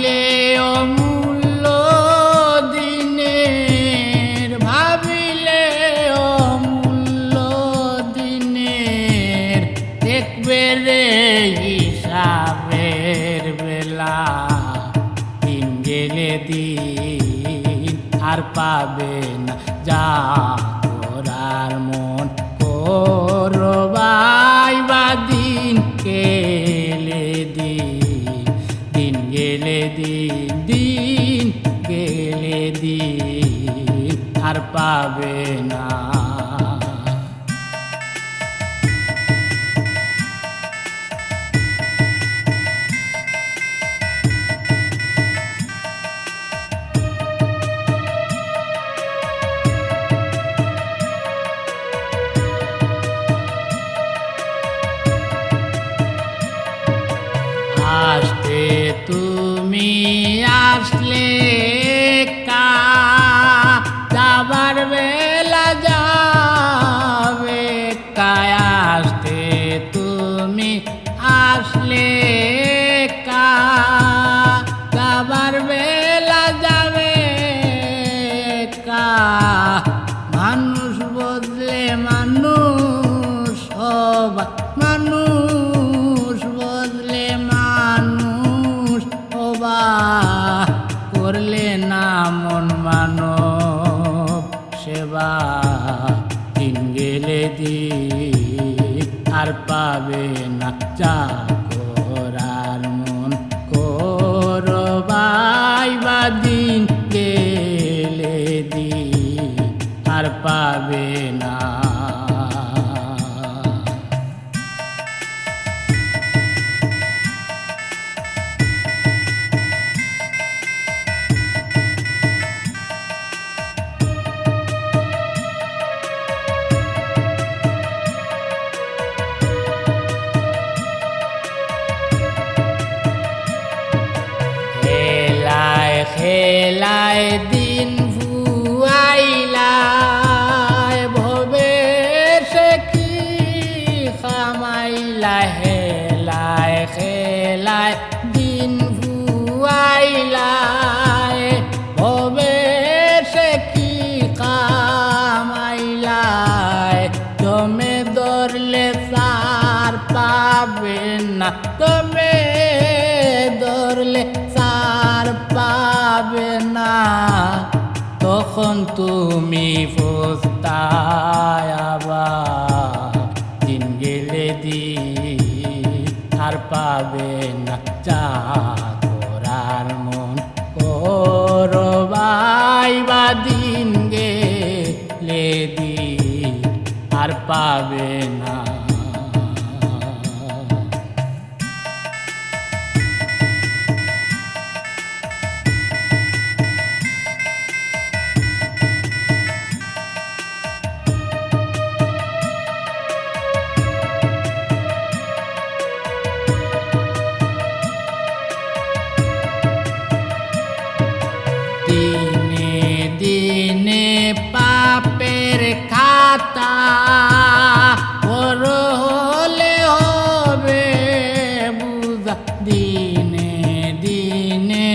ভাবিলে অমূল্য দিনের, ভাবিলে অমূল্য দিনের, দেখবে রে হিসাবের বেলা। দিন গেলে দিন আর পাবে না যা করার মন করবাই বা দিন গেলে দিন, দিন গেলে দিন, দিন গেলে দিন আর পাবে না। আসতে তুমি আসলে কা, যাবার বেলা যাবে কায়। আসতে তুমি আসলে কা, যাবার বেলা যাবে কা। মানুষ বদলে মানুষ হবা, মানুষ বদলে মানুষ হবা, করলে না মন মানব সেবা। দিন গেলে দিন আর পাবে না যা করার মন করবাই বা দিন গেলে দিন আর পাবে না। খেলায় খেলায় দিন ভুয়াইলায়, ভবে সে কি খামাইলা। হেলায় খেলায় দিন ভুয়াইলায়, ভবে সে কি খামাইলায়। জমে ধরলে সার পাবে না, জমে ধরলে সার পাবে না। তখন তুমি পস্তায়াবা, দিন গেলে দিন আর পাবে না যা করার মন করবাই বা দিন গেলে দিন আর পাবে না। দিনে দিনে পাপের খাতা বড় হলে হবে বুঝা। দিনে দিনে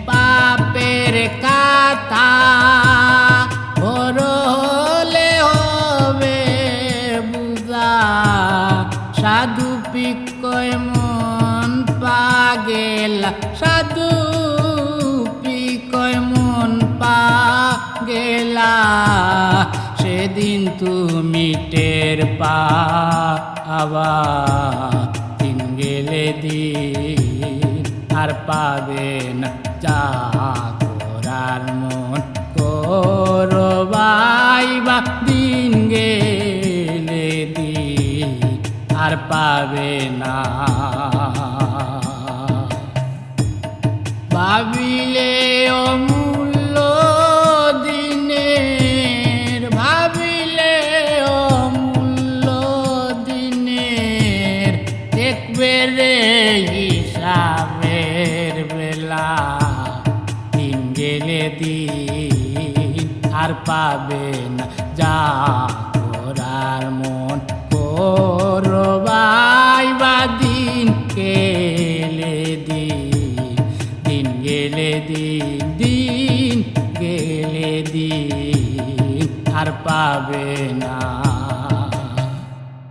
পাপের খাতা বড় হলে হবে বুঝা। সাধু পিকয় মন পাগেলা, সাধু পিকয় মন পাগেলা। সেদিন তুমি টের পাবা, দিন গেলে দিন আর পাবে না যা করার মন করবাই বা দিন গেলে দিন আর পাবে না। ভাবিলে অমূল্য দিনের, ভাবিলে অমূল্য দিনের, দেখবে রে হিসাবের বেলা। দিন গেলে দিন আর পাবে না যা করার মন করবাই বা দিন গেলে দিন, দিন গেলে গেলে দিন গেলে দিন আর পাবে না।